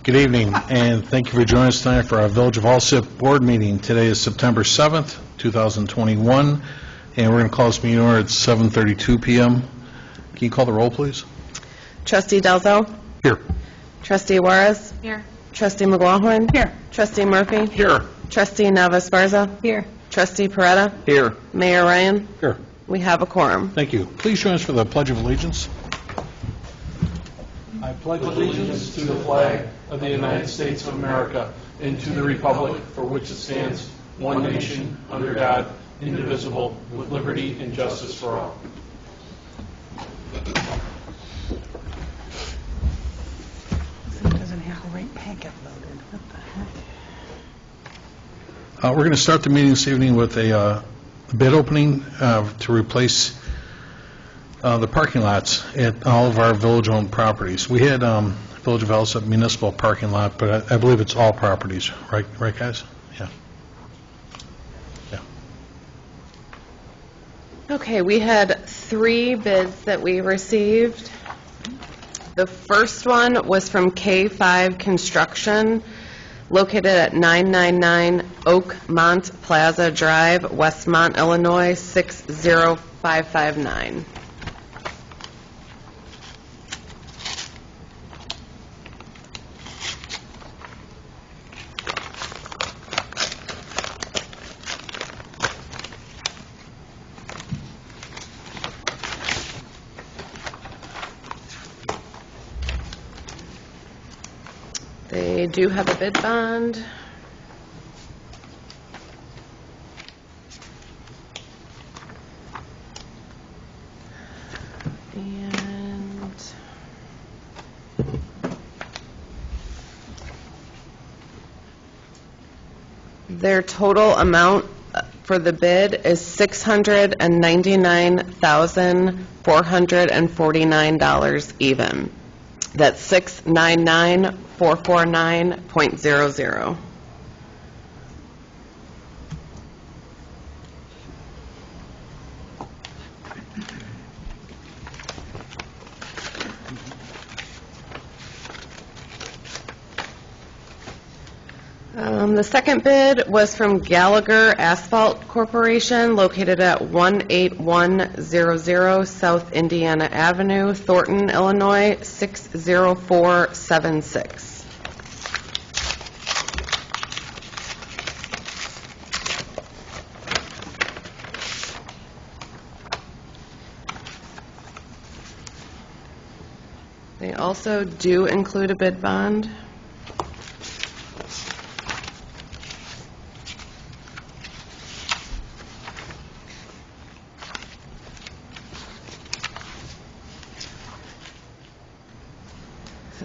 Good evening, and thank you for joining us tonight for our Village of Alsip board meeting. Today is September 7th, 2021, and we're going to call this meeting order at 7:32 p.m. Can you call the roll, please? Trustee Delzo? Here. Trustee Juarez? Here. Trustee McLaughlin? Here. Trustee Murphy? Here. Trustee Nava-Esparza? Here. Trustee Peretta? Here. Mayor Ryan? Here. We have a quorum. Thank you. Please join us for the Pledge of Allegiance. I pledge allegiance to the flag of the United States of America and to the republic for which it stands, one nation, under God, indivisible, with liberty and justice for all. Doesn't have the right packet loaded. What the heck? We're going to start the meeting this evening with a bid opening to replace the parking lots at all of our village-owned properties. We had Village of Alsip municipal parking lot, but I believe it's all properties, right, guys? Yeah. Yeah. Okay, we had 3 bids that we received. The first one was from K5 Construction, located at 999 Oakmont Plaza Drive, Westmont, Illinois, 60559. They do have a bid bond. And their total amount for the bid is $699,449 even. That's 699,449.00. The second bid was from Gallagher Asphalt Corporation, located at 18100 South Indiana Avenue, Thornton, Illinois, 60476. They also do include a bid bond.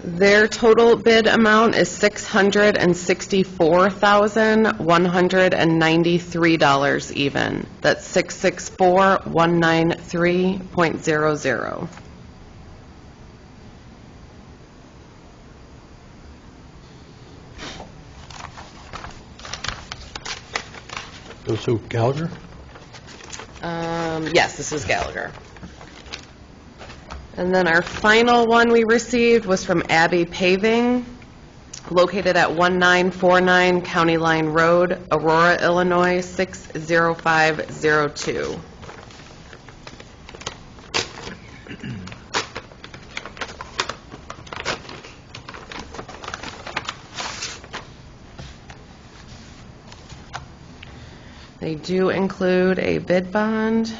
Their total bid amount is $664,193 even. That's 664,193.00. Goes to Gallagher? Yes, this is Gallagher. And then our final one we received was from Abbey Paving, located at 1949 County Line Road, Aurora, Illinois, 60502. They do include a bid bond.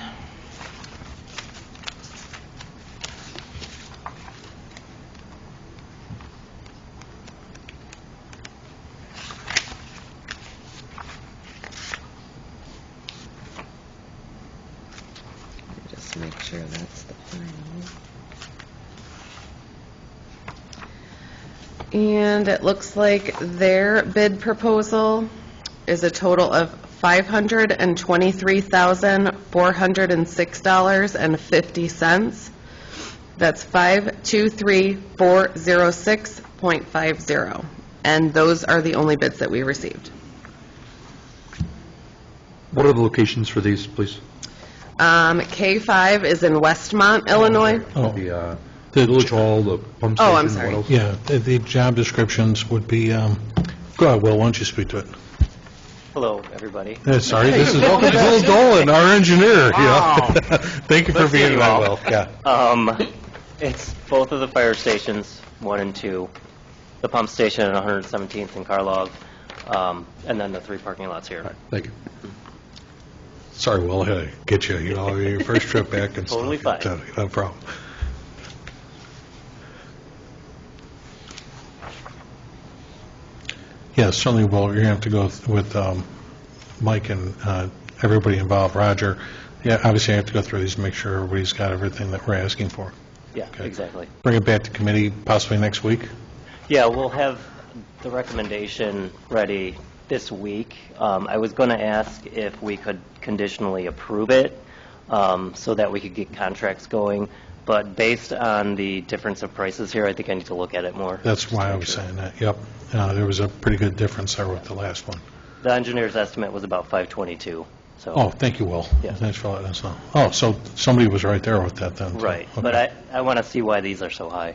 Just make sure that's the final. And it looks like their bid proposal is a total of $523,406.50. That's 523,406.50. And those are the only bids that we received. What are the locations for these, please? K5 is in Westmont, Illinois. Oh. The Village Hall, the pump Oh, station? I'm what sorry. else? Yeah, the job descriptions would be, go ahead, Will, why don't you speak to it? Hello, everybody. Sorry, this is welcome to Will Dolan, our engineer. Wow. Thank you for Let's see being you here, all. Will. Yeah. It's both of the fire stations, 1 and 2, the pump station at 117th and Karlov, and then the 3 parking lots here. Thank you. Sorry, Will, I had to get you, your first trip back and stuff. Totally fine. No problem. Yeah, certainly, Will, you're going to have to go with Mike and everybody involved, Roger. Yeah, obviously, I have to go through these, make sure everybody's got everything that we're asking for. Yeah, Okay. exactly. Bring it back to committee possibly next week? Yeah, we'll have the recommendation ready this week. I was going to ask if we could conditionally approve it so that we could get contracts going, but based on the difference of prices here, I think I need to look at it more. That's just to why I make was sure. saying that, yep. There was a pretty good difference there with the last one. The engineer's estimate was about 522, so. Oh, thank you, Will. Yeah. Thanks for letting us know. Oh, so somebody was right there with that then? too. Right, Okay. but I want to see why these are so high.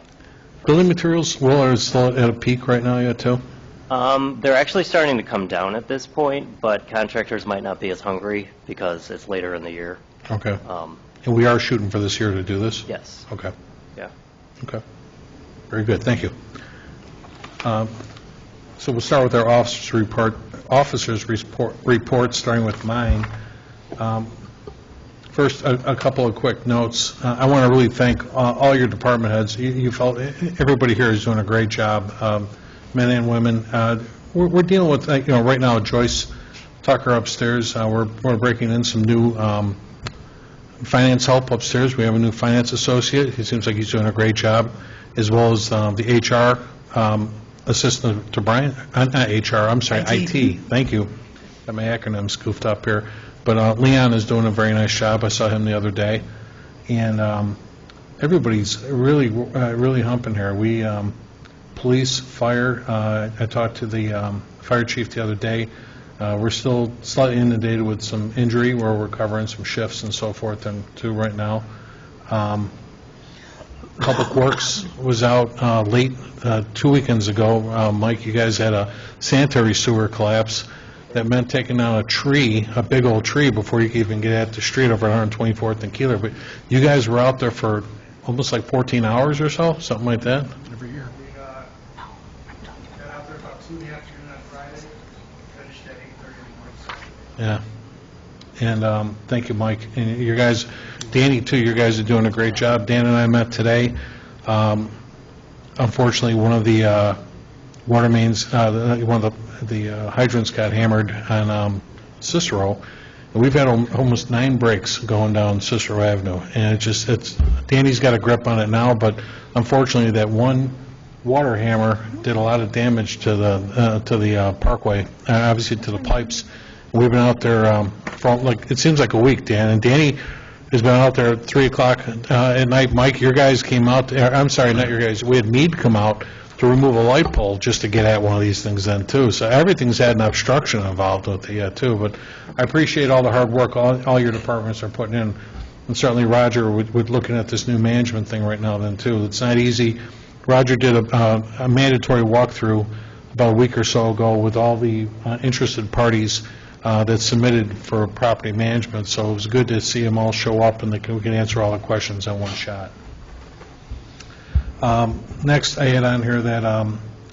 Building materials, Will, are still at a peak right now yet, too? They're actually starting to come down at this point, but contractors might not be as hungry because it's later in the year. Okay. And we are shooting for this year to do this? Yes, Okay, yeah. okay. Very good, thank you. So we'll start with our officers' report, starting with mine. First, a couple of quick notes. I want to really thank all your department heads. You felt, everybody here is doing a great job, men and women. We're dealing with, right now, Joyce Tucker upstairs. We're breaking in some new finance help upstairs. We have a new finance associate. He seems like he's doing a great job, as well as the HR assistant to Brian, not HR, I'm sorry, IT. Thank you. Got my acronyms goofed up here. But Leon is doing a very nice job. I saw him the other day. And everybody's really humping here. We, police, fire, I talked to the fire chief the other day. We're still slightly inundated with some injury where we're covering some shifts and so forth and too right now. Public Works was out late 2 weekends ago. Mike, you guys had a sanitary sewer collapse that meant taking down a tree, a big old tree, before you could even get at the street over 124th and Keeler. But you guys were out there for almost like 14 hours or so, something like that? Every year. We got out there about 2 in the afternoon on Friday, finished at 8:30 in the morning. Yeah. And thank you, Mike. And you guys, Danny, too, you guys are doing a great job. Dan and I met today. Unfortunately, one of the water mains, one of the hydrants got hammered on Cicero. And we've had almost 9 breaks going down Cicero Avenue. And Danny's got a grip on it now, but unfortunately, that one water hammer did a lot of damage to the parkway, obviously to the pipes. We've been out there for, it seems like a week, Dan. And Danny has been out there at 3 o'clock at night. Mike, your guys came out, I'm sorry, not your guys, we had Meade come out to remove a light pole just to get at one of these things then, too. So everything's had an obstruction involved with it, too. But I appreciate all the hard work all your departments are putting in. And certainly Roger, with looking at this new management thing right now then, too. It's not easy. Roger did a mandatory walkthrough about a week or so ago with all the interested parties that submitted for property management, so it was good to see them all show up and we can answer all the questions in one shot. Next, I had on here that I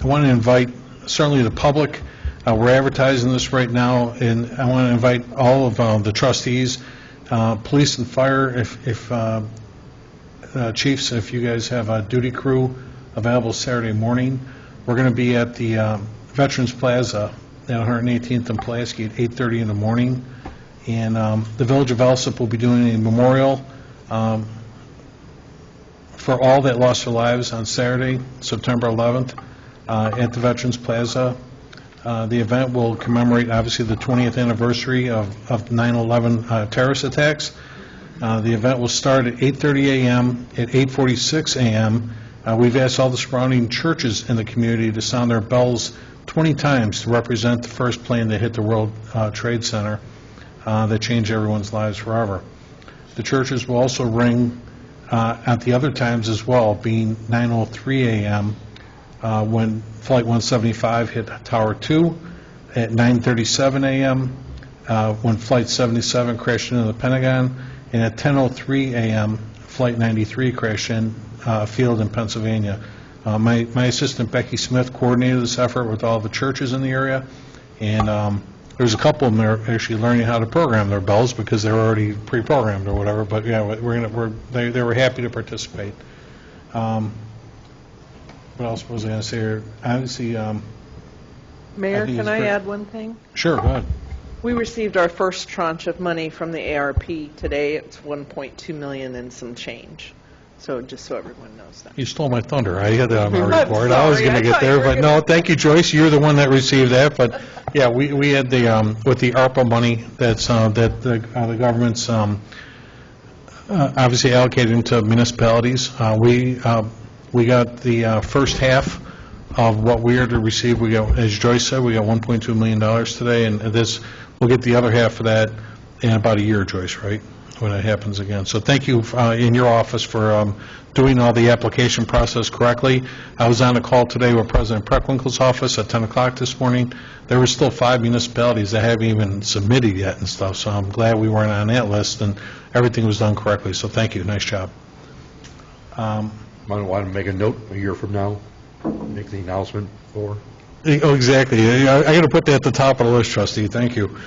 want to invite certainly the public. We're advertising this right now, and I want to invite all of the trustees, police and fire, if chiefs, if you guys have a duty crew available Saturday morning. We're going to be at the Veterans Plaza at 118th and Pulaski at 8:30 in the morning. And the Village of Alsip will be doing a memorial for all that lost their lives on Saturday, September 11th, at the Veterans Plaza. The event will commemorate, obviously, the 20th anniversary of 9/11 terrorist attacks. The event will start at 8:30 a.m. At 8:46 a.m., we've asked all the surrounding churches in the community to sound their bells 20 times to represent the first plane that hit the World Trade Center that changed everyone's lives forever. The churches will also ring at the other times as well, being 9:03 a.m. When Flight 175 hit Tower 2, at 9:37 a.m. When Flight 77 crashed into the Pentagon, and at 10:03 a.m., Flight 93 crashed in a field in Pennsylvania. My assistant, Becky Smith, coordinated this effort with all the churches in the area, and there's a couple of them that are actually learning how to program their bells because they're already pre-programmed or whatever, but yeah, they were happy to participate. What else was I going to say here? Obviously, Mayor, I think can it's I great. add one thing? Sure, go ahead. We received our first tranche of money from the ARP today. It's 1.2 million and some change. So just so everyone knows that. You stole my thunder. I had that on my I'm report. I was sorry. going to I get thought you there, were but no, thank you, Joyce. You're the one that received that. But yeah, we had the with the ARPA money that's that the government's obviously allocated into municipalities. We got the first half of what we are to receive. We got, as Joyce said, we got $1.2 million today, and this we'll get the other half of that in about a year, Joyce, right? When it happens again. So thank you in your office for doing all the application process correctly. I was on a call today with President Preckwinkle's office at 10 o'clock this morning. There were still 5 municipalities that haven't even submitted yet and stuff, so I'm glad we weren't on that list, and everything was done correctly. So thank you. Nice job. Might want to make a note a year from now, make the announcement for. Oh, exactly. I got to put that at the top of the list, Trustee. Thank you.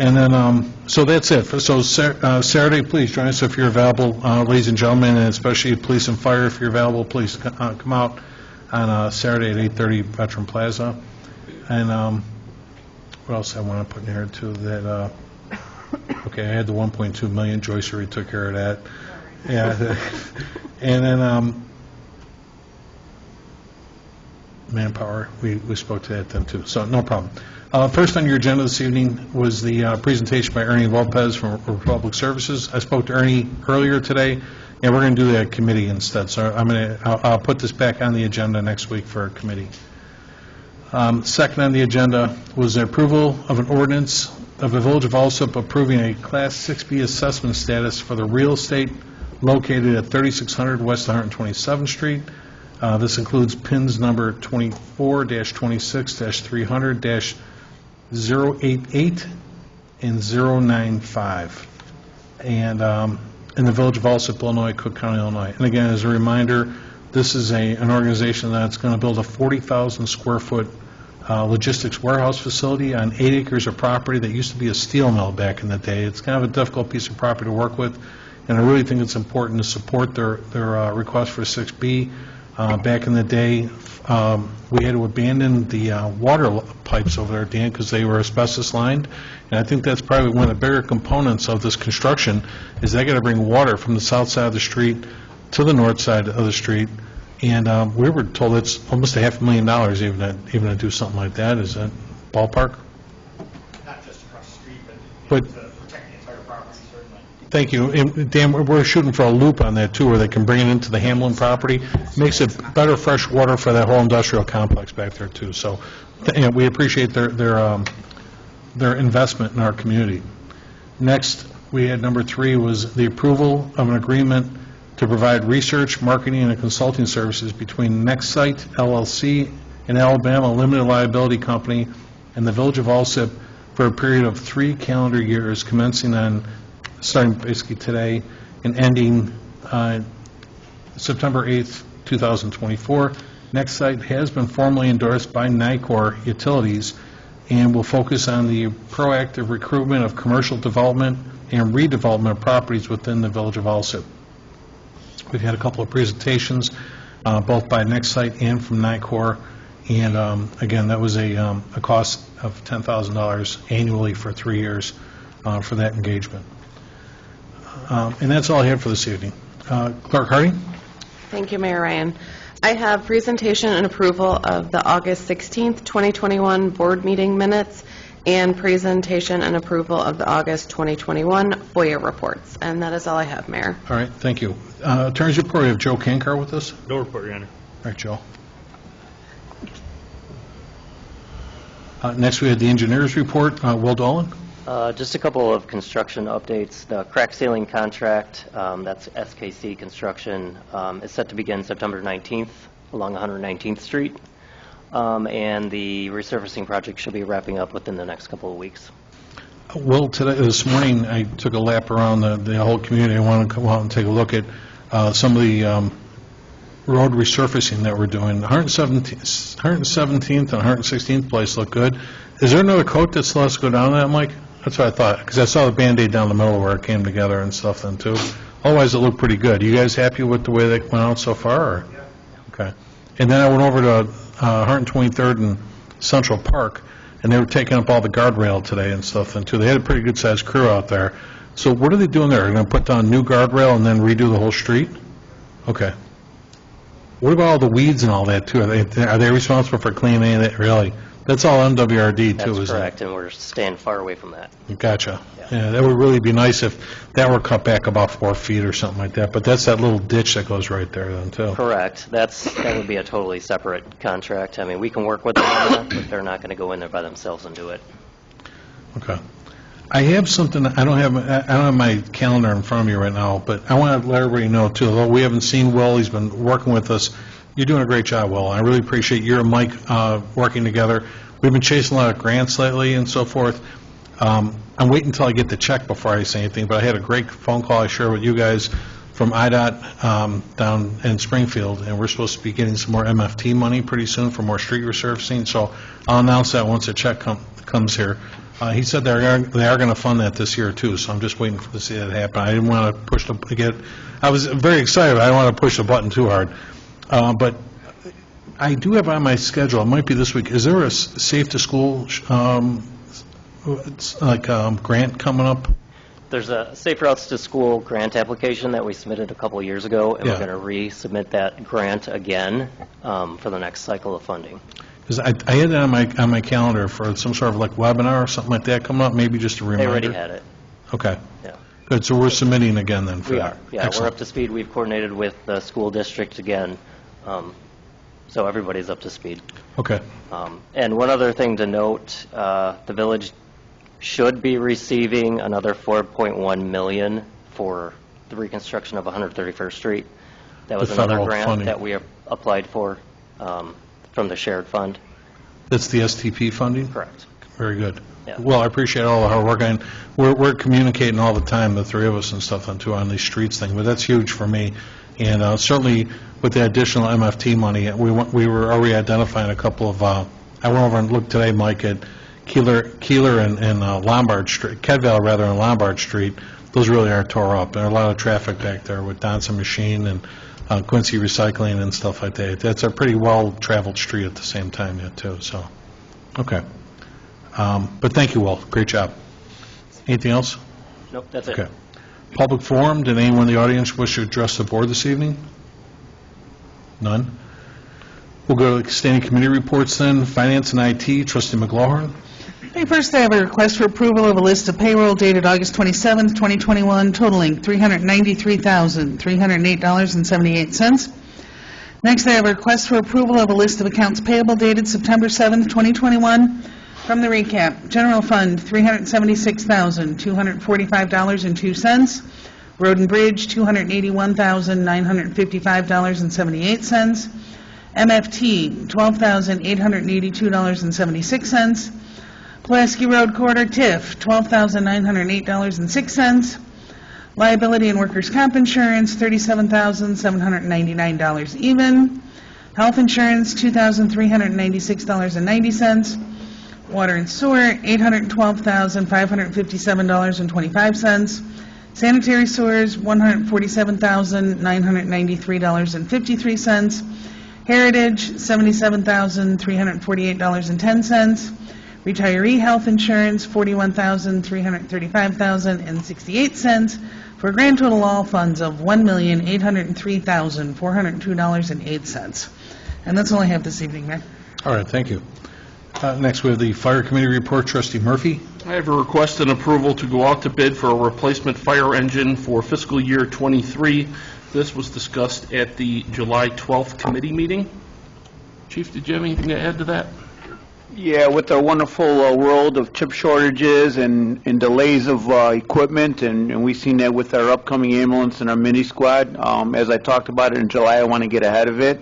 And then, so that's it. So Saturday, please join us if you're available, ladies and gentlemen, and especially police and fire, if you're available, please come out on Saturday at 8:30 Veteran Plaza. And what else I want to put in here, too, that, okay, I had the 1.2 million. Joyce already took care of that. Yeah. And then manpower, we spoke to that then, too, so no problem. First on your agenda this evening was the presentation by Ernie Lopez from Public Services. I spoke to Ernie earlier today, and we're going to do that committee instead. So I'll put this back on the agenda next week for a committee. Second on the agenda was the approval of an ordinance of the Village of Alsip approving a Class 6B assessment status for the real estate located at 3600 West 127th Street. This includes PINs number 24-26-300-088 and 095, and in the Village of Alsip, Illinois, Cook County, Illinois. And again, as a reminder, this is an organization that's going to build a 40,000 square foot logistics warehouse facility on 8 acres of property that used to be a steel mill back in the day. It's kind of a difficult piece of property to work with, and I really think it's important to support their request for 6B. Back in the day, we had to abandon the water pipes over there, Dan, because they were asbestos lined, and I think that's probably one of the bigger components of this construction, is they got to bring water from the south side of the street to the north side of the street, and we were told it's almost $500,000 even to do something like that. Is that ballpark? Not just across the street, but But to protect the entire property, certainly. thank you. And Dan, we're shooting for a loop on that, too, where they can bring it into the Hamlin property. Makes it better fresh water for that whole industrial complex back there, too. So we appreciate their investment in our community. Next, we had number 3 was the approval of an agreement to provide research, marketing, and consulting services between NextSite LLC, an Alabama limited liability company, and the Village of Alsip for a period of 3 calendar years, starting basically today and ending September 8th, 2024. NextSite has been formally endorsed by NICOR Utilities and will focus on the proactive recruitment of commercial development and redevelopment of properties within the Village of Alsip. We've had a couple of presentations, both by NextSite and from NICOR, and again, that was a cost of $10,000 annually for 3 years for that engagement. And that's all I have for this evening. Clerk Hardy? Thank you, Mayor Ryan. I have presentation and approval of the August 16th, 2021 board meeting minutes and presentation and approval of the August 2021 FOIA reports. And that is all I have, Mayor. All right, thank you. Attorney's report, we have Joe Kankar with us. No report, Your Honor. All right, Joe. Next, we have the engineer's report. Will Dolan? Just a couple of construction updates. The crack ceiling contract, that's SKC Construction, is set to begin September 19th along 119th Street. And the resurfacing project should be wrapping up within the next couple of weeks. Well, this morning, I took a lap around the whole community. I wanted to come out and take a look at some of the road resurfacing that we're doing. 117th and 116th place look good. Is there another coat that still has to go down that, Mike? That's what I thought, because I saw the Band-Aid down the middle where it came together and stuff then, too. Otherwise, it looked pretty good. You guys happy with the way they went out so far? Or? Yeah. Okay. And then I went over to 123rd and Central Park, and they were taking up all the guardrail today and stuff then, too. They had a pretty good-sized crew out there. So what are they doing there? Are they going to put down new guardrail and then redo the whole street? Okay. What about all the weeds and all that, too? Are they responsible for cleaning it, really? That's all MWRD, too, That's isn't it? correct, and we're staying far away from that. Gotcha. Yeah, that would really be nice if that were cut back about 4 feet or something like that, but that's that little ditch that goes right there then, too. Correct. That would be a totally separate contract. I mean, we can work with them on that, but they're not going to go in there by themselves and do it. Okay. I have something, I don't have my calendar in front of me right now, but I want to let everybody know, too, although we haven't seen Will, he's been working with us. You're doing a great job, Will. I really appreciate you and Mike working together. We've been chasing a lot of grants lately and so forth. I'm waiting until I get the check before I say anything, but I had a great phone call I shared with you guys from IDOT down in Springfield, and we're supposed to be getting some more MFT money pretty soon for more street resurfacing, so I'll announce that once the check comes here. He said they are going to fund that this year, too, so I'm just waiting to see that happen. I didn't want to push I was very excited, but I didn't want to push the button too hard. But I do have on my schedule, it might be this week, is there a Safe to School grant coming up? There's a Safe Routes to School grant application that we submitted a couple of years ago, and Yeah. we're going to resubmit that grant again for the next cycle of funding. Because I had that on my calendar for some sort of like webinar or something like that coming up, maybe just a They reminder. already had it. Okay, Yeah. good, so we're submitting again then for We that. are. Yeah, we're Excellent. up to speed. We've coordinated with the school district again, so everybody's up to speed. Okay, And one other thing to note, the village should be receiving another $4.1 million for the reconstruction of 131st Street. That was The another federal grant funding. that we applied for from the shared fund. that's the STP funding? Correct. Very good. Yeah. Well, I appreciate all the hard work, and we're communicating all the time, the three of us and stuff, too, on these streets thing, but that's huge for me. And certainly with the additional MFT money, we were already identifying a couple of, I went over and looked today, Mike, at Keeler and Lombard Street, Kedvale rather, and Lombard Street. Those really are tore up. There's a lot of traffic back there with Donson Machine and Quincy Recycling and stuff like that. That's a pretty well-traveled street at the same time yet, too, so, okay. But thank you, Will. Great job. Anything else? Nope, that's it. Okay. Public forum, did anyone in the audience wish to address the board this evening? None? We'll go to standing committee reports then. Finance and IT, Trustee McLaughlin. Okay, first I have a request for approval of a list of payroll dated August 27th, 2021, totaling $393,308.78. Next, I have a request for approval of a list of accounts payable dated September 7th, 2021. From the recap, General Fund, $376,245.02. Road and Bridge, $281,955.78. MFT, $12,882.76. Pulaski Road Corridor TIF, $12,908.06. Liability and Workers' Comp Insurance, $37,799 even. Health Insurance, $2,396.90. Water and Sewer, $812,557.25. Sanitary Sewers, $147,993.53. Heritage, $77,348.10. Retiree Health Insurance, $41,335.68, for a grand total all funds of $1,803,402.08. And that's all I have this evening, Mayor. All right, thank you. Next, we have the Fire Committee report, Trustee Murphy. I have a request and approval to go out to bid for a replacement fire engine for fiscal year '23. This was discussed at the July 12th committee meeting. Chief, did you have anything to add to that? Yeah, with the wonderful world of chip shortages and delays of equipment, and we've seen that with our upcoming ambulance and our mini squad. As I talked about it in July, I want to get ahead of it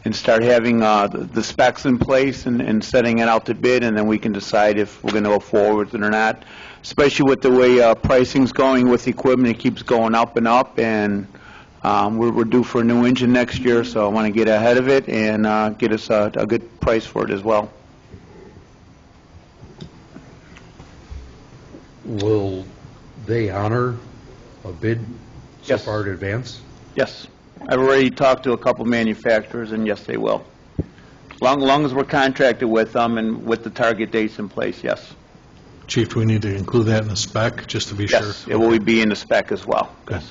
and start having the specs in place and setting it out to bid, and then we can decide if we're going to go forward with it or not. Especially with the way pricing's going with equipment, it keeps going up and up, and we're due for a new engine next year, so I want to get ahead of it and get us a good price for it as well. Will they honor a bid so Yes. far in advance? Yes. I've already talked to a couple manufacturers, and yes, they will. Long as we're contracted with them and with the target dates in place, yes. Chief, do we need to include that in the spec, just to be sure? Yes, it will be in the spec as well. Good.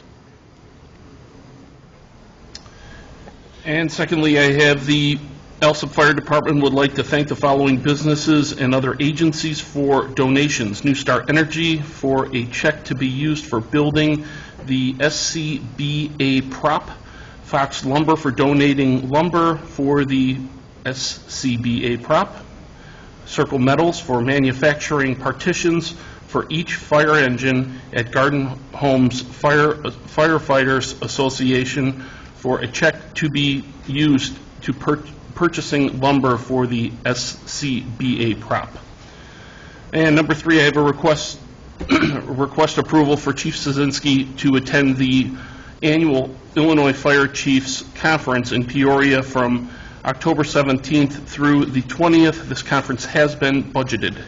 And secondly, I have the Alsip Fire Department would like to thank the following businesses and other agencies for donations. New Star Energy for a check to be used for building the SCBA prop. Fox Lumber for donating lumber for the SCBA prop. Circle Metals for manufacturing partitions for each fire engine at Garden Homes Firefighters Association for a check to be used to purchasing lumber for the SCBA prop. And number 3, I have a request approval for Chief Szynski to attend the annual Illinois Fire Chiefs Conference in Peoria from October 17th through the 20th. This conference has been budgeted.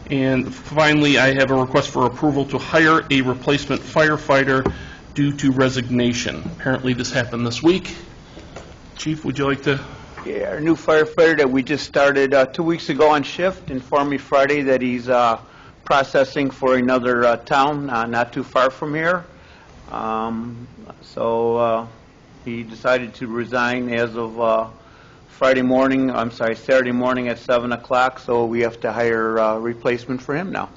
And finally, I have a request for approval to hire a replacement firefighter due to resignation. Apparently this happened this week. Chief, would you like to? Yeah, our new firefighter that we just started 2 weeks ago on shift informed me Friday that he's processing for another town not too far from here. So he decided to resign as of Saturday morning at 7 o'clock, so we have to hire a replacement for him now.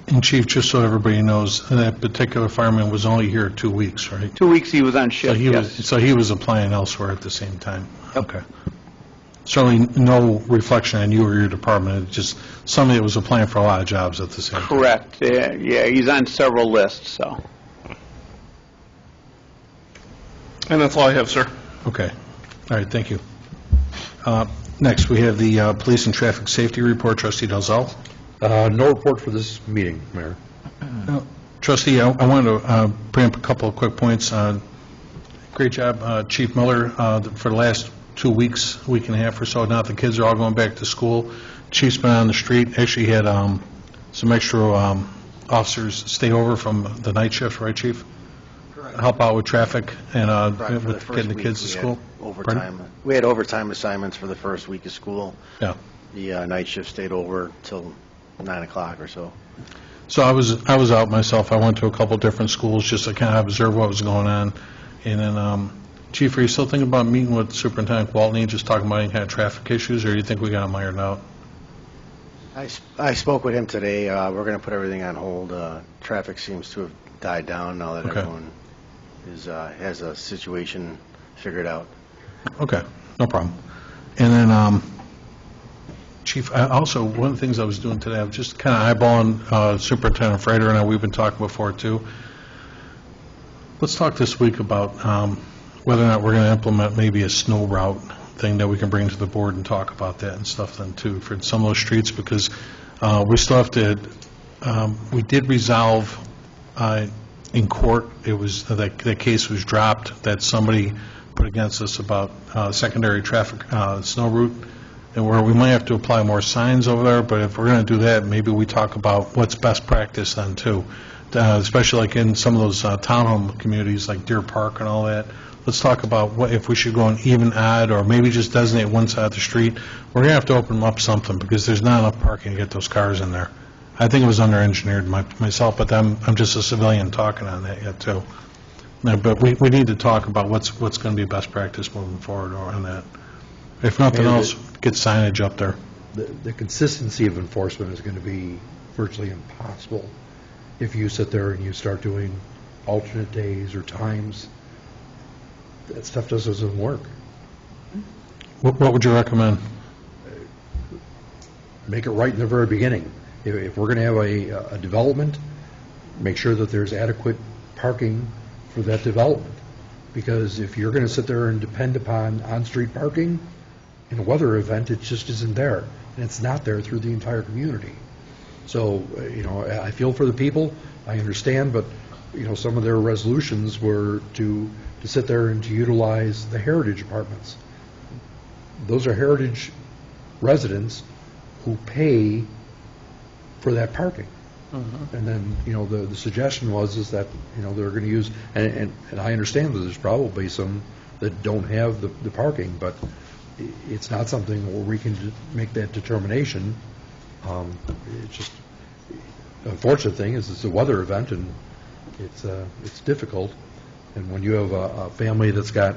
And Chief, just so everybody knows, that particular fireman was only here 2 weeks, right? 2 weeks he was on shift, So he was applying elsewhere at the same time? Okay. Certainly no reflection on you or your department, it's just somebody that was applying for a lot of jobs at the same time. Correct. Yeah, he's on several lists, so. And that's all I have, sir. Okay. All right, thank you. Next, we have the Police and Traffic Safety Report. Trustee Dalzell. No report for this meeting, Mayor. Trustee, I wanted to bring up a couple of quick points. Great job, Chief Miller, for the last 2 weeks, week and a half or so. Now the kids are all going back to school. Chief's been on the street. Actually had some extra officers stay over from the night shift, right, Chief? Correct. Help out with traffic and Right, for the with first getting the week, kids to we school? had overtime. We had overtime assignments for the first week of school. Yeah. The night shift stayed over till 9 o'clock or so. So I was out myself. I went to a couple different schools just to kind of observe what was going on. And then, Chief, are you still thinking about meeting with Superintendent Gwaltney, just talking about any kind of traffic issues, or do you think we got them ironed out? I spoke with him today. We're going to put everything on hold. Traffic seems to have died down now that Okay. everyone has a situation figured out. Okay, no problem. And then, Chief, also, one of the things I was doing today, I was just kind of eyeballing Superintendent Frater, and we've been talking before, too. Let's talk this week about whether or not we're going to implement maybe a snow route thing that we can bring to the board and talk about that and stuff then, too, for some of those streets, because we still have to, we did resolve in court, it was, that case was dropped, that somebody put against us about secondary traffic snow route, and where we might have to apply more signs over there, but if we're going to do that, maybe we talk about what's best practice then, too, especially like in some of those townhome communities like Deer Park and all that. Let's talk about what if we should go an even odd, or maybe just designate one side of the street. We're going to have to open up something, because there's not enough parking to get those cars in there. I think it was under-engineered myself, but I'm just a civilian talking on that yet, too. No, but we need to talk about what's going to be best practice moving forward on that. If nothing else, get signage up there. The consistency of enforcement is going to be virtually impossible if you sit there and you start doing alternate days or times. That stuff just doesn't work. What would you recommend? make it right in the very beginning. If we're going to have a development, make sure that there's adequate parking for that development. Because if you're going to sit there and depend upon on-street parking, in a weather event, it just isn't there. And it's not there through the entire community. So, I feel for the people, I understand, but, some of their resolutions were to sit there and to utilize the heritage apartments. Those are heritage residents who pay for that parking. And then, the suggestion is that, they're going to use, and I understand that there's probably some that don't have the parking, but it's not something where we can make that determination. It's just, the unfortunate thing is it's a weather event, and it's difficult. And when you have a family that's got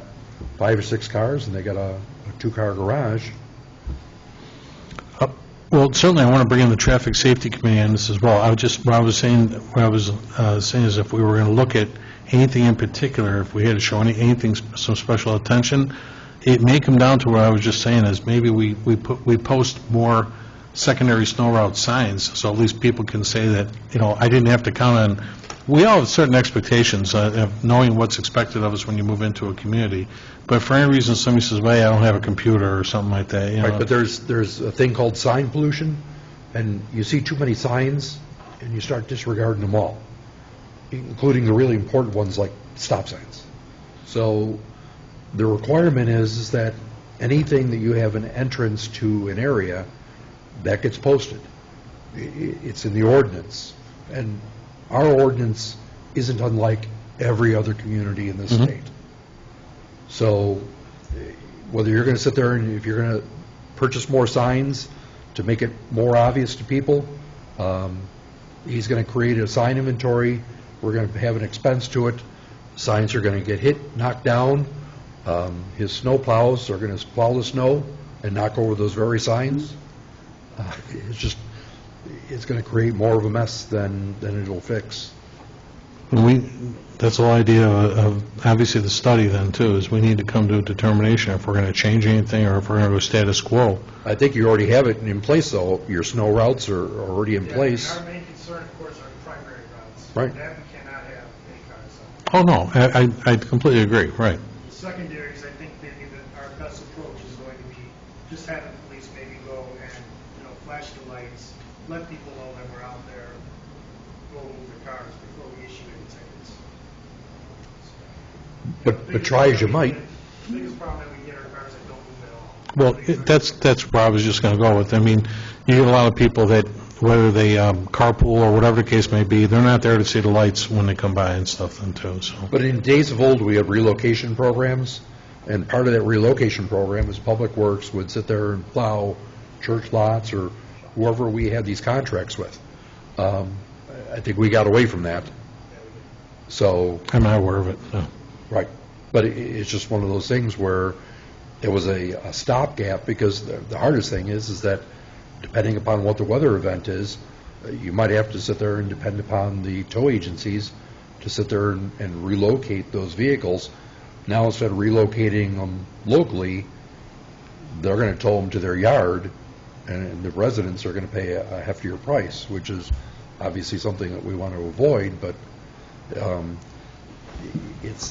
5 or 6 cars and they got a 2-car garage. Well, certainly I want to bring in the Traffic Safety Committee on this as well. What I was saying is if we were going to look at anything in particular, if we had to show anything, some special attention, it may come down to what I was just saying is maybe we post more secondary snow route signs, so at least people can say that, I didn't have to count on, we all have certain expectations of knowing what's expected of us when you move into a community, but for any reason somebody says, well, I don't have a computer or something like that, Right, but there's a thing called sign pollution, and you see too many signs, and you start disregarding them all, including the really important ones like stop signs. So the requirement is that anything that you have an entrance to an area, that gets posted. It's in the ordinance. And our ordinance isn't unlike every other community in this state. So whether you're going to sit there and if you're going to purchase more signs to make it more obvious to people, he's going to create a sign inventory. We're going to have an expense to it. Signs are going to get hit, knocked down. His snow plows are going to plow the snow and knock over those very signs. It's going to create more of a mess than it'll fix. That's the whole idea of obviously the study then too, is we need to come to a determination if we're going to change anything or if we're going to go status quo. I think you already have it in place, though. Your snow routes are already in place. Our main concern, of course, are the primary routes. Right. That we cannot have any cars on. Oh, no, I completely agree, right. The secondaries, I think maybe that our best approach is going to be just having police maybe go and, flash the lights, let people know that we're out there, go move the cars before we issue any tickets. But try as you might. The biggest problem that we get are cars that don't move at all. Well, that's where I was just going to go with. I mean, you get a lot of people that, whether they carpool or whatever the case may be, they're not there to see the lights when they come by and stuff then too, so. But in days of old, we had relocation programs, and part of that relocation program is Public Works would sit there and plow church lots or whoever we had these contracts with. I think we got away from that. So. I'm not aware of it, no. Right. But it's just one of those things where it was a stopgap, because the hardest thing is that depending upon what the weather event is, you might have to sit there and depend upon the tow agencies to sit there and relocate those vehicles. Now, instead of relocating them locally, they're going to tow them to their yard, and the residents are going to pay a heftier price, which is obviously something that we want to avoid, but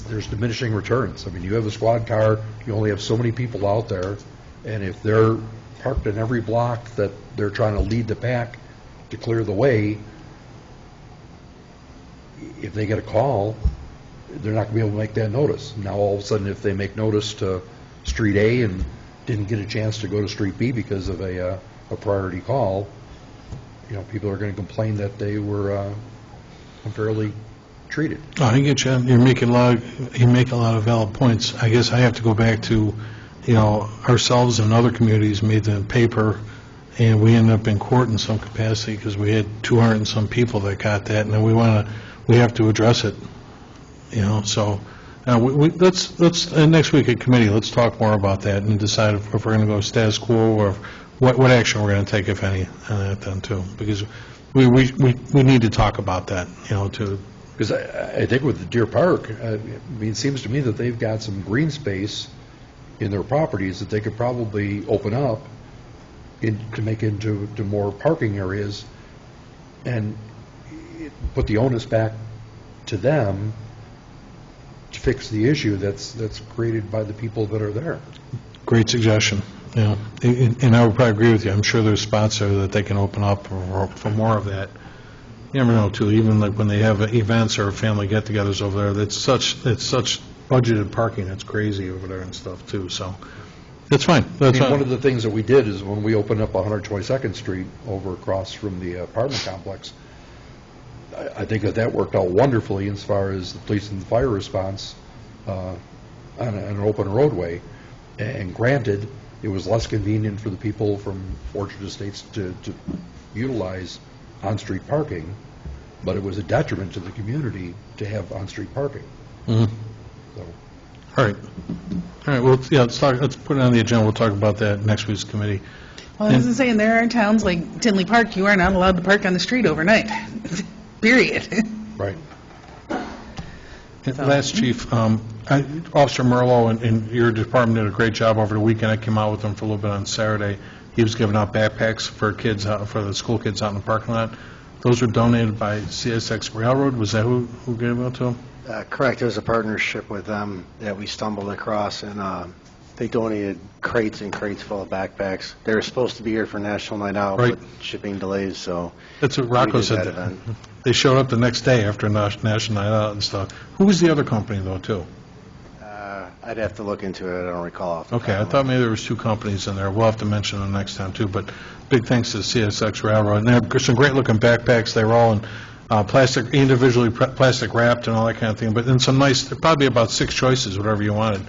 there's diminishing returns. I mean, you have a squad car, you only have so many people out there, and if they're parked in every block that they're trying to lead the pack to clear the way, if they get a call, they're not going to be able to make that notice. Now, all of a sudden, if they make notice to Street A and didn't get a chance to go to Street B because of a priority call, people are going to complain that they were unfairly treated. Oh, I get you. You make a lot of valid points. I guess I have to go back to, ourselves and other communities made the paper, and we ended up in court in some capacity because we had 200 and some people that got that, and then we have to address it. So let's next week at committee, let's talk more about that and decide if we're going to go status quo or what action we're going to take, if any, on that then too, because we need to talk about that, too. Because I think with the Deer Park, it seems to me that they've got some green space in their properties that they could probably open up, to make into more parking areas and put the onus back to them to fix the issue that's created by the people that are there. Great suggestion, yeah. And I would probably agree with you. I'm sure there's spots there that they can open up for more of that. You never know, too, even like when they have events or family get-togethers over there, it's such budgeted parking, it's crazy over there and stuff, too, so that's fine. That's One fine. of the things that we did is when we opened up 122nd Street over across from the apartment complex, I think that worked out wonderfully as far as the police and the fire response on an open roadway. And granted, it was less convenient for the people from Orchard Estates to utilize on-street parking, but it was a detriment to the community to have on-street parking. Mhm. So, All right. All right, well, yeah, let's put it on the agenda. We'll talk about that next week's committee. Well, I was saying, there are towns like Tinley Park, you are not allowed to park on the street overnight, period. right. And last, Chief, Officer Merlo and your department did a great job over the weekend. I came out with him for a little bit on Saturday. He was giving out backpacks for kids, for the school kids out in the parking lot. Those were donated by CSX Railroad. Was that who gave them out to him? Correct, there's a partnership with them that we stumbled across, and they donated crates and crates full of backpacks. They were supposed to be here for National Night Out, Right. but shipping delays, so That's what Rocco we did said. that event. They showed up the next day after National Night Out and stuff. Who was the other company, though, too? I'd have to look into it, I don't recall off the Okay, top I of my thought maybe there was two companies in there. We'll have to mention them next time, too, but big thanks to CSX Railroad. And they have some great-looking backpacks. They were all in plastic, individually plastic wrapped and all that kind of thing, but then some nice, probably about 6 choices, whatever you wanted.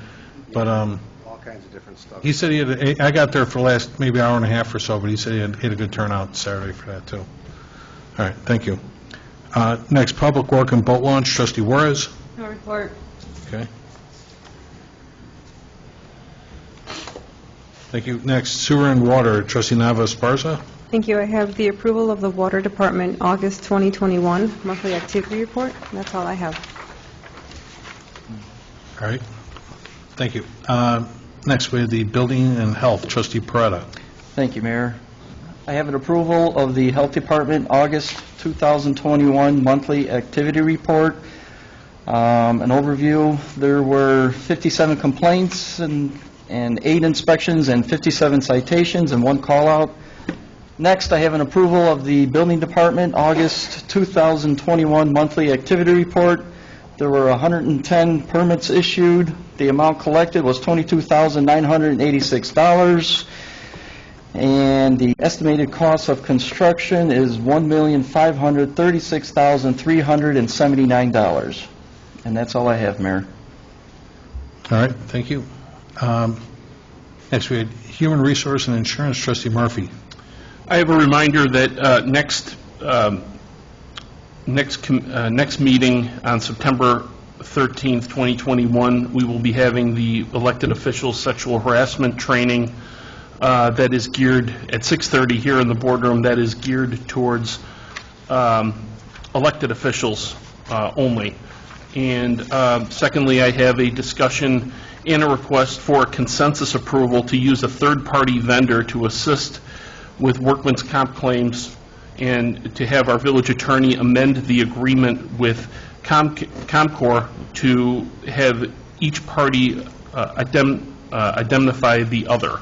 But all kinds of different stuff. he said I got there for the last maybe hour and a half or so, but he said he had a good turnout Saturday for that, too. All right, thank you. Next, Public Work and Boat Launch, Trustee Juarez. No report. Okay. Thank you. Next, Sewer and Water, Trustee Nava Esparza. Thank you. I have the approval of the Water Department August 2021 monthly activity report. That's all I have. All right. Thank you. Next, we have the Building and Health, Trustee Paretta. Thank you, Mayor. I have an approval of the Health Department August 2021 monthly activity report. An overview, there were 57 complaints and 8 inspections and 57 citations and 1 call-out. Next, I have an approval of the Building Department August 2021 monthly activity report. There were 110 permits issued. The amount collected was $22,986. And the estimated cost of construction is $1,536,379. And that's all I have, Mayor. All right, thank you. Next, we had Human Resource and Insurance, Trustee Murphy. I have a reminder that next meeting on September 13th, 2021, we will be having the elected officials sexual harassment training that is geared at 6:30 here in the boardroom, that is geared towards elected officials only. And secondly, I have a discussion and a request for consensus approval to use a third-party vendor to assist with workman's comp claims and to have our village attorney amend the agreement with ComCorp to have each party indemnify the other.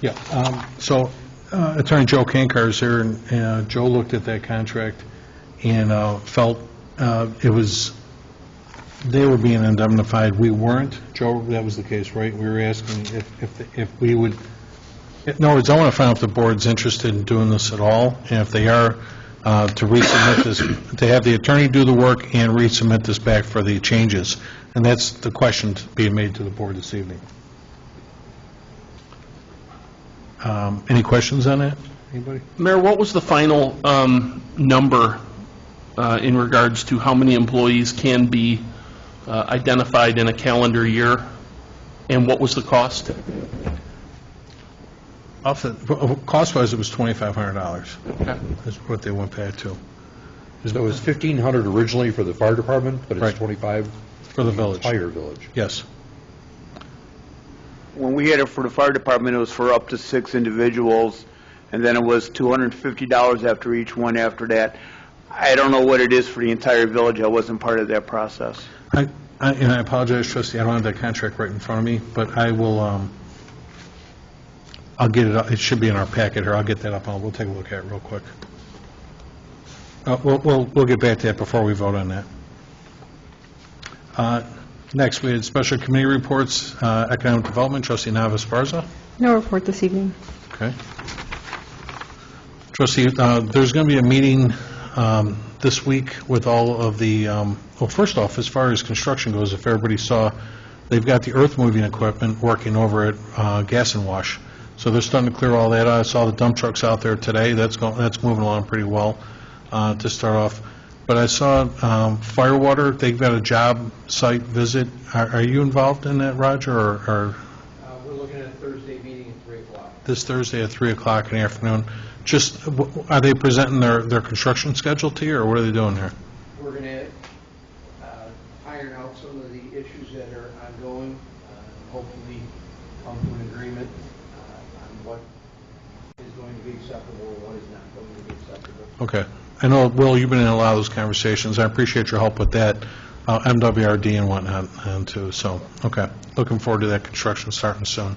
Yeah, so Attorney Joe Kankar is here, and Joe looked at that contract and felt they were being indemnified, we weren't. Joe, that was the case, right? We were asking if we would, in other words, I want to find out if the board's interested in doing this at all, and if they are, to resubmit this, to have the attorney do the work and resubmit this back for the changes. And that's the question being made to the board this evening. Any questions on that? Anybody? Mayor, what was the final number in regards to how many employees can be identified in a calendar year, and what was the cost? Cost-wise, it was $2,500. Okay. That's what they went back to. So it was $1,500 originally for the fire department, but Right. it's $25 For the village. entire village. Yes. when we had it for the fire department, it was for up to 6 individuals, and then it was $250 after each one after that. I don't know what it is for the entire village. I wasn't part of that process. And I apologize, trustee, I don't have that contract right in front of me, but I will, I'll get it, it should be in our packet here, I'll get that up, and we'll take a look at it real quick. We'll get back to that before we vote on that. Next, we had special committee reports, economic development, trustee Navas Barza. No report this evening. Okay. Trustee, there's going to be a meeting this week with all of the, well, first off, as far as construction goes, if everybody saw, they've got the earth moving equipment working over at Gas and Wash. So they're starting to clear all that out. I saw the dump trucks out there today. That's moving along pretty well to start off. But I saw Firewater, they've got a job site visit. Are you involved in that, Roger, or? We're looking at a Thursday meeting at 3 o'clock. This Thursday at 3 o'clock in the afternoon. Just, are they presenting their construction schedule to you, or what are they doing here? We're going to iron out some of the issues that are ongoing, hopefully come to an agreement on what is going to be acceptable and what is not going to be acceptable. Okay. I know, Will, you've been in a lot of those conversations. I appreciate your help with that, MWRD and whatnot, too. So, okay. Looking forward to that construction starting soon.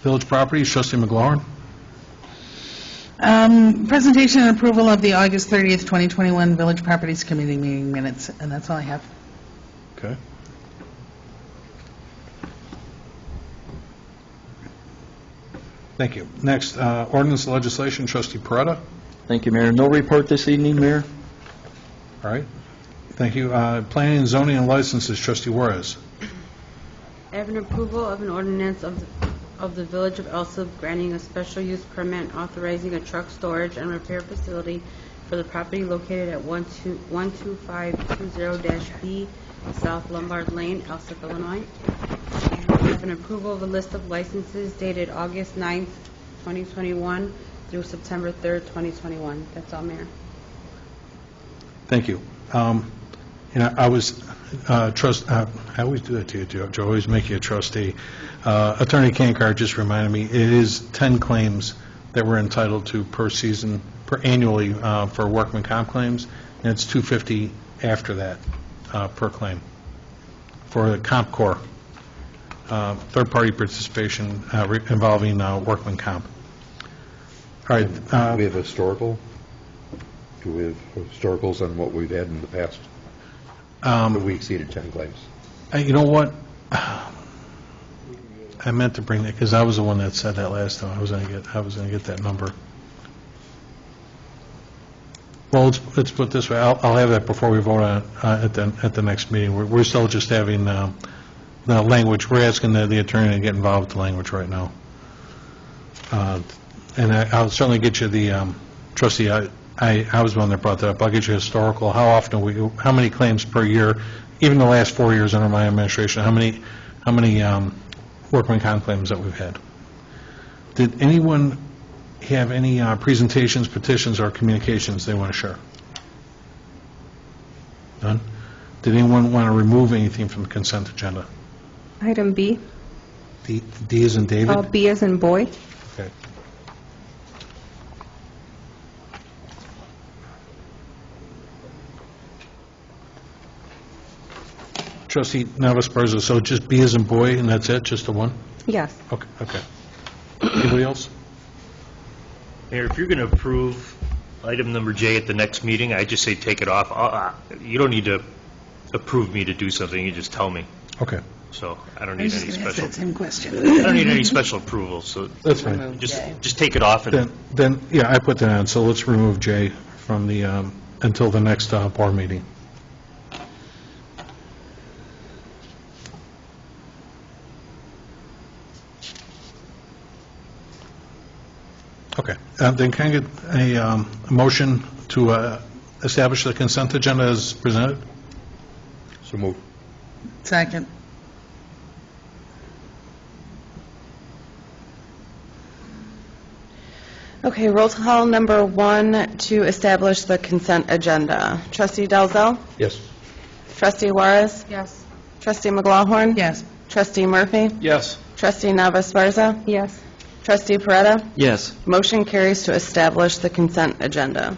Village properties, trustee McGlowan. Presentation and approval of the August 30th, 2021 Village Properties Committee meeting minutes, and that's all I have. Okay. Thank you. Next, ordinance and legislation, trustee Peretta. Thank you, Mayor. No report this evening, Mayor. All right. Thank you. Planning and zoning and licenses, trustee Juarez. I have an approval of an ordinance of the Village of Alsip granting a special use permit authorizing a truck storage and repair facility for the property located at 12520-B South Lombard Lane, Alsip, Illinois. I have an approval of a list of licenses dated August 9th, 2021 through September 3rd, 2021. That's all, Mayor. Thank you. I was I always do that to you, Joe. I always make you a trustee. Attorney Kankar just reminded me, it is 10 claims that we're entitled to per season, annually for workman comp claims, and it's $250 after that per claim for the comp core, third-party participation involving workman comp. All right. Do we have historical? Do we have historicals on what we've had in the past? Have we exceeded 10 claims? You know what? I meant to bring that because I was the one that said that last time. I was going to get that number. Well, let's put it this way. I'll have that before we vote on it at the next meeting. We're still just having the language. We're asking the attorney to get involved with the language right now. And I'll certainly get you the trustee. I was the one that brought that up. I'll get you historical. How many claims per year? Even the last 4 years under my administration, how many workman comp claims that we've had? Did anyone have any presentations, petitions, or communications they want to share? None? Did anyone want to remove anything from the consent agenda? Item B. D as in David? B as in boy. Okay. Trustee Navas Barza, so just B as in boy, and that's it, just the one? Yes. Okay. Anybody else? Mayor, if you're going to approve item number J at the next meeting, I just say take it off. You don't need to approve me to do something, you just tell me. Okay. So I don't need any special. Same question. I don't need any special approval, so That's fine. just take it off. And Then, yeah, I put that on, so let's remove J from the, until the next board meeting. Okay, then can I get a motion to establish the consent agenda as presented? So moved. Second. Okay, roll call number 1 to establish the consent agenda. Trustee Dalzell? Yes. Trustee Juarez? Yes. Trustee McLaughlin? Yes. Trustee Murphy? Yes. Trustee Navas Sparza? Yes. Trustee Peretta? Yes. Motion carries to establish the consent agenda.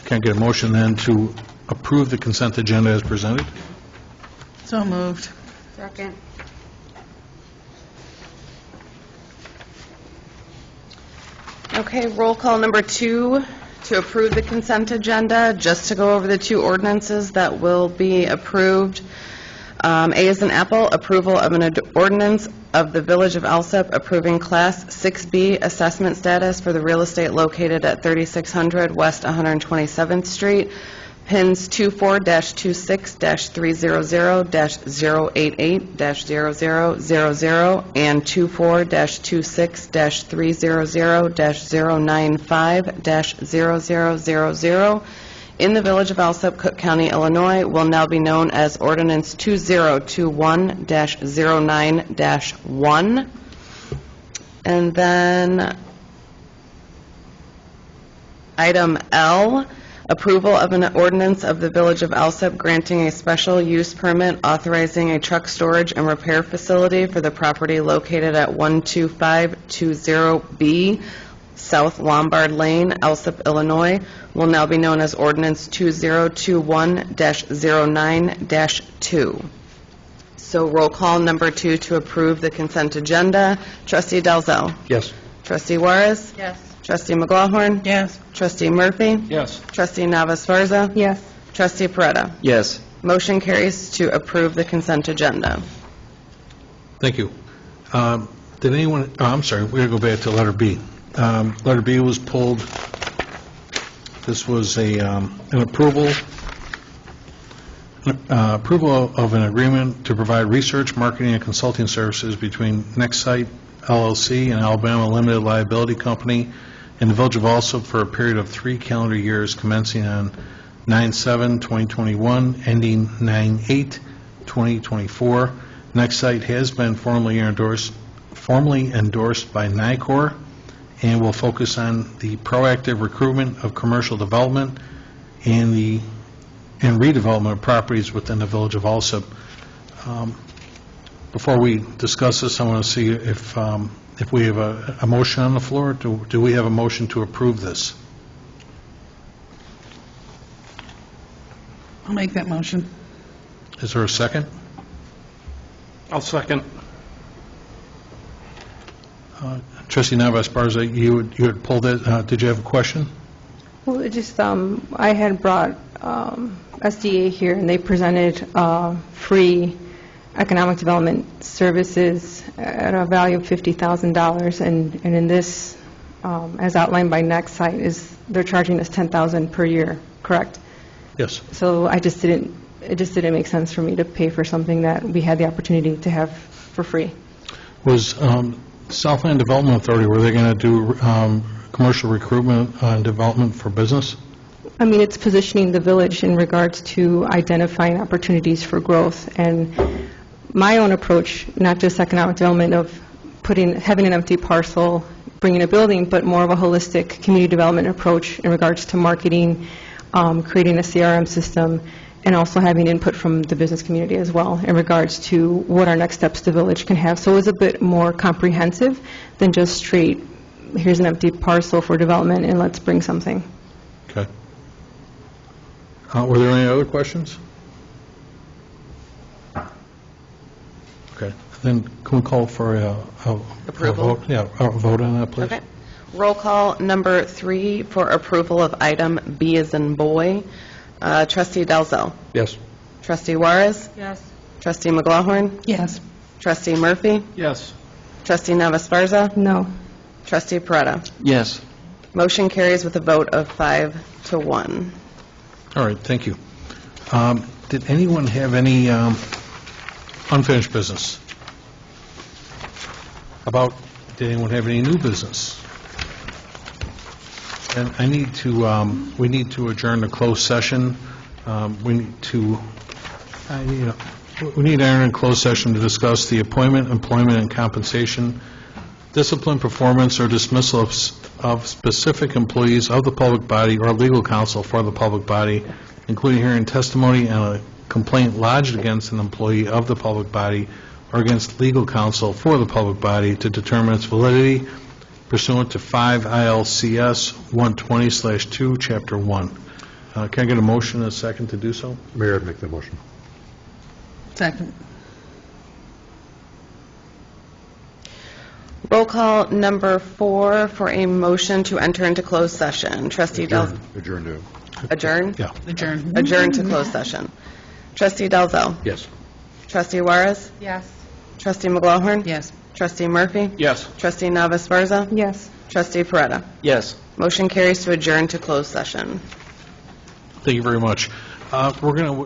Can I get a motion then to approve the consent agenda as presented? So moved. Second. Okay, roll call number 2 to approve the consent agenda, just to go over the 2 ordinances that will be approved. A is an apple, approval of an ordinance of the Village of Alsip approving Class 6B assessment status for the real estate located at 3600 West 127th Street, pins 24-260-300-088-0000 and 24-260-300-095-0000 in the Village of Alsip, Cook County, Illinois, will now be known as Ordinance 2021-09-1. And then item L, approval of an ordinance of the Village of Alsip granting a special use permit authorizing a truck storage and repair facility for the property located at 12520B South Lombard Lane, Alsip, Illinois, will now be known as Ordinance 2021-09-2. So roll call number 2 to approve the consent agenda. Trustee Dalzell. Yes. Trustee Juarez. Yes. Trustee McLaughlin. Yes. Trustee Murphy. Yes. Trustee Navas Sparza. Yes. Trustee Peretta. Yes. Motion carries to approve the consent agenda. Thank you. Did anyone, I'm sorry, we're going to go back to letter B. Letter B was pulled. This was an approval of an agreement to provide research, marketing, and consulting services between NextSite LLC and Alabama Limited Liability Company in the Village of Alsip for a period of 3 calendar years commencing on 9/7/2021, ending 9/8/2024. NextSite has been formally endorsed by NICOR and will focus on the proactive recruitment of commercial development and redevelopment of properties within the Village of Alsip. Before we discuss this, I want to see if we have a motion on the floor. Do we have a motion to approve this? I'll make that motion. Is there a second? I'll second. Trustee Navas Sparza, you had pulled it. Did you have a question? Well, it just, I had brought SDA here, and they presented free economic development services at a value of $50,000, and in this, as outlined by NextSite, they're charging us $10,000 per year, correct? Yes. So it just didn't make sense for me to pay for something that we had the opportunity to have for free. Was Southland Development Authority, were they going to do commercial recruitment and development for business? I mean, it's positioning the village in regards to identifying opportunities for growth. And my own approach, not just economic development of having an empty parcel, bringing a building, but more of a holistic community development approach in regards to marketing, creating a CRM system, and also having input from the business community as well in regards to what our next steps the village can have. So it was a bit more comprehensive than just straight, here's an empty parcel for development and let's bring something. Okay. Were there any other questions? Okay. Then can we call for a Approval? vote? Yeah, a vote on that, please. Okay. Roll call number 3 for approval of item B as in boy. Trustee Dalzell. Yes. Trustee Juarez. Yes. Trustee McLaughlin. Yes. Trustee Murphy. Yes. Trustee Navas Sparza. No. Trustee Peretta. Yes. Motion carries with a vote of 5-1. All right, thank you. Did anyone have any unfinished business? Did anyone have any new business? And we need to adjourn the closed session. We need to enter in closed session to discuss the appointment, employment, and compensation, discipline, performance, or dismissal of specific employees of the public body or legal counsel for the public body, including hearing testimony on a complaint lodged against an employee of the public body or against legal counsel for the public body to determine its validity pursuant to 5 ILCS 120/2, Chapter 1. Can I get a motion and a second to do so? Mayor, I'd make the motion. Second. Roll call number 4 for a motion to enter into closed session. Trustee Del... Adjourn to. Adjourn? Yeah. Adjourn. Adjourn to closed session. Trustee Dalzell? Yes. Trustee Juarez? Yes. Trustee McGlohan? Yes. Trustee Murphy? Yes. Trustee Navas Garza? Yes. Trustee Peretta? Yes. Motion carries to adjourn to closed session. Thank you very much. We're going to...